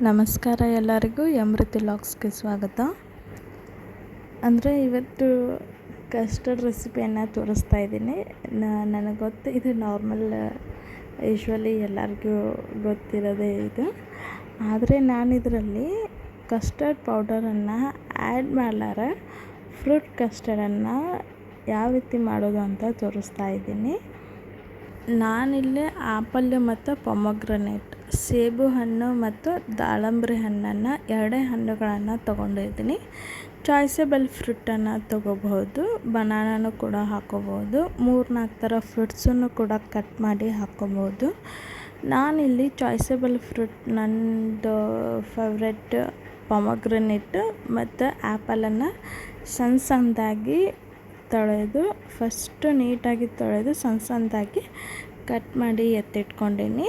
ನಮಸ್ಕಾರ ಎಲ್ಲರಿಗೂ ಅಮೃತಿ ಲಾಗ್ಸ್ಗೆ ಸ್ವಾಗತ. ಅಂದರೆ ಇವತ್ತು ಕಸ್ಟರ್ಡ್ ರೆಸಿಪಿಯನ್ನು ತೋರಿಸ್ತಾ ಇದ್ದೀನಿ. ನನಗೆ ಗೊತ್ತು ಇದು ನಾರ್ಮಲ್ ಯೂಶ್ವಲಿ ಎಲ್ಲರಿಗೂ ಗೊತ್ತಿರೋದೇ ಇದು. ಆದರೆ ನಾನು ಇದರಲ್ಲಿ ಕಸ್ಟರ್ಡ್ ಪೌಡರನ್ನು ಆ್ಯಡ್ ಮಾಡಲಾರ ಫ್ರೂಟ್ ಕಸ್ಟರ್ಡನ್ನು ಯಾವ ರೀತಿ ಮಾಡೋದು ಅಂತ ತೋರಿಸ್ತಾ ಇದ್ದೀನಿ. ನಾನಿಲ್ಲಿ ಆ್ಯಪಲ್ ಮತ್ತು ಪೊಮೊಗ್ರನೇಟ್, ಸೇಬು ಹಣ್ಣು ಮತ್ತು ದಾಳಂಬ್ರಿ ಹಣ್ಣನ್ನು ಎರಡೇ ಹಣ್ಣುಗಳನ್ನು ತೊಗೊಂಡಿದ್ದೀನಿ. ಚಾಯ್ಸೇಬಲ್ ಫ್ರೂಟನ್ನು ತೊಗೋಬಹುದು, ಬನಾನೂ ಕೂಡ ಹಾಕೋಬೋದು, 3-4 ಥರ ಫ್ರೂಟ್ಸನ್ನು ಕೂಡ ಕಟ್ ಮಾಡಿ ಹಾಕ್ಕೋಬೋದು. ನಾನಿಲ್ಲಿ ಚಾಯ್ಸೇಬಲ್ ಫ್ರೂಟ್ ನನ್ನದು ಫೇವ್ರೆಟ್ ಪೊಮೊಗ್ರನೇಟ್ ಮತ್ತು ಆ್ಯಪಲನ್ನು ಸಣ್ಣದಾಗಿ ತೊಳೆದು ಫಸ್ಟು ನೀಟಾಗಿ ತೊಳೆದು ಸಣ್ಣದಾಗಿ ಕಟ್ ಮಾಡಿ ಎತ್ತಿಟ್ಕೊಂಡೀನಿ.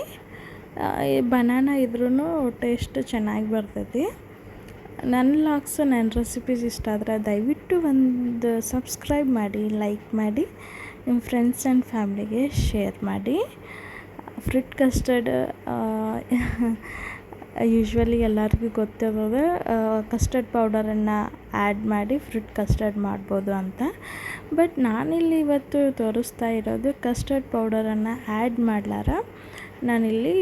ಈ ಬನಾನ ಇದ್ರೂ ಟೇಸ್ಟ್ ಚೆನ್ನಾಗಿ ಬರ್ತೈತಿ. ನನ್ನ ಲಾಗ್ಸ್ ನನ್ನ ರೆಸಿಪೀಸ್ ಇಷ್ಟ ಆದರೆ ದಯವಿಟ್ಟು ಒಂದು ಸಬ್ಸ್ಕ್ರೈಬ್ ಮಾಡಿ, ಲೈಕ್ ಮಾಡಿ, ನಿಮ್ಮ ಫ್ರೆಂಡ್ಸ್ ಆ್ಯಂಡ್ ಫ್ಯಾಮ್ಲಿಗೆ ಶೇರ್ ಮಾಡಿ. ಫ್ರೂಟ್ ಕಸ್ಟರ್ಡ್ ಯೂಶ್ವಲಿ ಎಲ್ಲರಿಗೂ ಗೊತ್ತಿರೋದು ಕಸ್ಟರ್ಡ್ ಪೌಡರನ್ನು ಆ್ಯಡ್ ಮಾಡಿ ಫ್ರೂಟ್ ಕಸ್ಟರ್ಡ್ ಮಾಡ್ಬೋದು ಅಂತ. ಬಟ್ ನಾನಿಲ್ಲಿ ಇವತ್ತು ತೋರಿಸ್ತಾ ಇರೋದು ಕಸ್ಟರ್ಡ್ ಪೌಡರನ್ನು ಆ್ಯಡ್ ಮಾಡಲಾರ ನಾನಿಲ್ಲಿ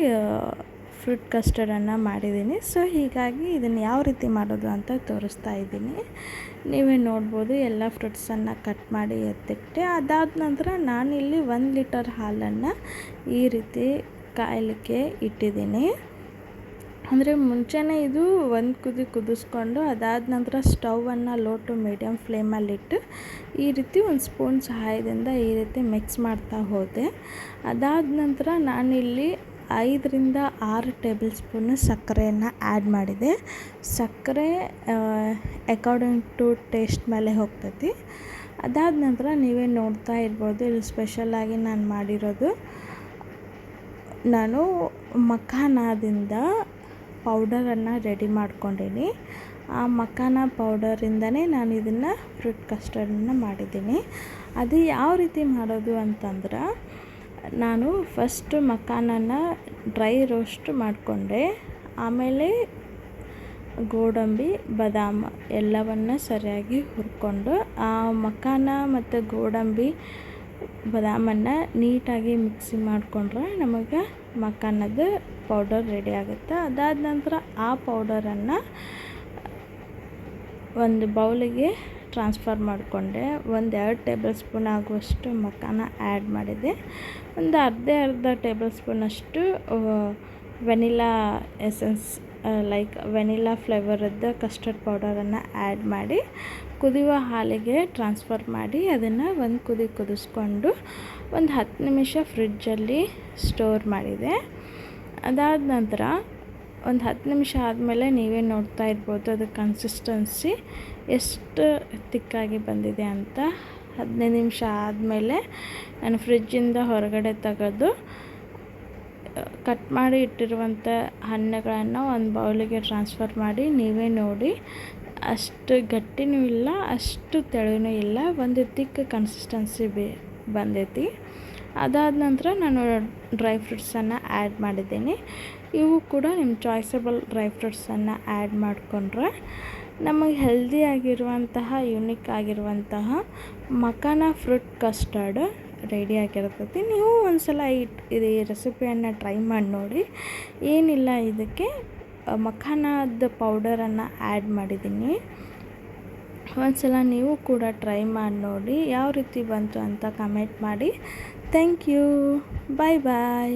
ಫ್ರೂಟ್ ಕಸ್ಟರ್ಡನ್ನು ಮಾಡಿದ್ದೀನಿ. ಸೊ ಹೀಗಾಗಿ ಇದನ್ನು ಯಾವ ರೀತಿ ಮಾಡೋದು ಅಂತ ತೋರಿಸ್ತಾ ಇದ್ದೀನಿ. ನೀವೇ ನೋಡ್ಬೋದು, ಎಲ್ಲ ಫ್ರೂಟ್ಸನ್ನು ಕಟ್ ಮಾಡಿ ಎತ್ತಿಟ್ಟೆ. ಅದಾದ ನಂತರ ನಾನಿಲ್ಲಿ 1 ಲೀಟರ್ ಹಾಲನ್ನು ಈ ರೀತಿ ಕಾಯಲಿಕ್ಕೆ ಇಟ್ಟಿದ್ದೀನಿ. ಅಂದರೆ ಮುಂಚೆನೇ ಇದು ಒಂದು ಕುದಿಸ್ಕೊಂಡು ಅದಾದ ನಂತರ ಸ್ಟವನ್ನು ಲೋ ಟು ಮೀಡಿಯಮ್ ಫ್ಲೇಮಲ್ಲಿಟ್ಟು ಈ ರೀತಿ ಒಂದು ಸ್ಪೂನ್ ಸಹಾಯದಿಂದ ಈ ರೀತಿ ಮಿಕ್ಸ್ ಮಾಡ್ತಾ ಹೋದೆ. ಅದಾದ ನಂತರ ನಾನಿಲ್ಲಿ 5-6 ಟೇಬಲ್ ಸ್ಪೂನ್ ಸಕ್ಕರೆಯನ್ನು ಆ್ಯಡ್ ಮಾಡಿದೆ. ಸಕ್ಕರೆ ಅಕಾರ್ಡಿಂಗ್ ಟು ಟೇಸ್ಟ್ ಮೇಲೆ ಹೋಗ್ತೈತಿ. ಅದಾದ ನಂತರ ನೀವೇ ನೋಡ್ತಾ ಇರ್ಬೋದು, ಇಲ್ಲಿ ಸ್ಪೆಷಲಾಗಿ ನಾನು ಮಾಡಿರೋದು, ನಾನು ಮಖಾನದಿಂದ ಪೌಡರನ್ನು ರೆಡಿ ಮಾಡ್ಕೊಂಡೀನಿ. ಆ ಮಖಾನ ಪೌಡರಿಂದನೇ ನಾನು ಇದನ್ನು ಫ್ರೂಟ್ ಕಸ್ಟರ್ಡನ್ನು ಮಾಡಿದ್ದೀನಿ. ಅದು ಯಾವ ರೀತಿ ಮಾಡೋದು ಅಂತಂದ್ರೆ, ನಾನು ಫಸ್ಟ್ ಮಖಾನನ ಡ್ರೈ ರೋಸ್ಟ್ ಮಾಡಿಕೊಂಡೆ. ಆಮೇಲೆ ಗೋಡಂಬಿ, ಬಾದಾಮ್ ಎಲ್ಲವನ್ನು ಸರಿಯಾಗಿ ಹುರ್ಕೊಂಡು ಆ ಮಖಾನ ಮತ್ತು ಗೋಡಂಬಿ ಬಾದಾಮನ್ನು ನೀಟಾಗಿ ಮಿಕ್ಸಿ ಮಾಡಿಕೊಂಡ್ರೆ ನಮಗೆ ಮಖಾನದ ಪೌಡರ್ ರೆಡಿ ಆಗುತ್ತೆ. ಅದಾದ ನಂತರ ಆ ಪೌಡರನ್ನು ಒಂದು ಬೌಲಿಗೆ ಟ್ರಾನ್ಸ್ಫರ್ ಮಾಡಿಕೊಂಡೆ. 1-2 ಟೇಬಲ್ ಸ್ಪೂನ್ ಆಗುವಷ್ಟು ಮಖಾನ ಆ್ಯಡ್ ಮಾಡಿದೆ. ಒಂದು ಅರ್ಧ ಟೇಬಲ್ ಸ್ಪೂನಷ್ಟು ವೆನಿಲಾ ಎಸೆನ್ಸ್, ಲೈಕ್ ವೆನಿಲಾ ಫ್ಲೇವರದ್ದು ಕಸ್ಟರ್ಡ್ ಪೌಡರನ್ನು ಆ್ಯಡ್ ಮಾಡಿ ಕುದಿಯುವ ಹಾಲಿಗೆ ಟ್ರಾನ್ಸ್ಫರ್ ಮಾಡಿ ಅದನ್ನು ಒಂದು ಕುದಿಸ್ಕೊಂಡು ಒಂದು 10 ನಿಮಿಷ ಫ್ರಿಡ್ಜಲ್ಲಿ ಸ್ಟೋರ್ ಮಾಡಿದೆ. ಅದಾದ ನಂತರ ಒಂದು 10 ನಿಮಿಷ ಆದಮೇಲೆ ನೀವೇ ನೋಡ್ತಾ ಇರ್ಬೋದು ಅದು ಕನ್ಸಿಸ್ಟೆನ್ಸಿ ಎಷ್ಟು ತಿಕ್ಕಾಗಿ ಬಂದಿದೆ ಅಂತ. 15 ನಿಮಿಷ ಆದಮೇಲೆ ನಾನು ಫ್ರಿಡ್ಜಿಂದ ಹೊರಗಡೆ ತೆಗೆದು ಕಟ್ ಮಾಡಿ ಇಟ್ಟಿರುವಂಥ ಹಣ್ಣುಗಳನ್ನು ಒಂದು ಬೌಲಿಗೆ ಟ್ರಾನ್ಸ್ಫರ್ ಮಾಡಿ ನೀವೇ ನೋಡಿ, ಅಷ್ಟು ಗಟ್ಟಿನೂ ಇಲ್ಲ, ಅಷ್ಟು ತೆಳುನೂ ಇಲ್ಲ, ಒಂದು ತಿಕ್ಕ ಕನ್ಸಿಸ್ಟೆನ್ಸಿ ಬಂದೈತಿ. ಅದಾದ ನಂತರ ನಾನು ಡ್ರೈ ಫ್ರೂಟ್ಸನ್ನು ಆ್ಯಡ್ ಮಾಡಿದ್ದೀನಿ. ಇವು ಕೂಡ ನಿಮ್ಮ ಚಾಯ್ಸಬಲ್ ಡ್ರೈ ಫ್ರೂಟ್ಸನ್ನು ಆ್ಯಡ್ ಮಾಡಿಕೊಂಡ್ರೆ ನಮಗೆ ಹೆಲ್ದಿಯಾಗಿರುವಂತಹ ಯುನಿಕ್ ಆಗಿರುವಂತಹ ಮಖಾನ ಫ್ರೂಟ್ ಕಸ್ಟರ್ಡ್ ರೆಡಿಯಾಗಿರ್ತೈತಿ. ನೀವು ಒಂದು ಸಲ ಈ ರೆಸಿಪಿಯನ್ನು ಟ್ರೈ ಮಾಡಿ ನೋಡಿ. ಏನಿಲ್ಲ, ಇದಕ್ಕೆ ಮಖಾನದ ಪೌಡರನ್ನು ಆ್ಯಡ್ ಮಾಡಿದ್ದೀನಿ. ಒಂದು ಸಲ ನೀವು ಕೂಡ ಟ್ರೈ ಮಾಡಿ ನೋಡಿ, ಯಾವ ರೀತಿ ಬಂತು ಅಂತ ಕಮೆಂಟ್ ಮಾಡಿ. Thank you. ಬಾಯ್.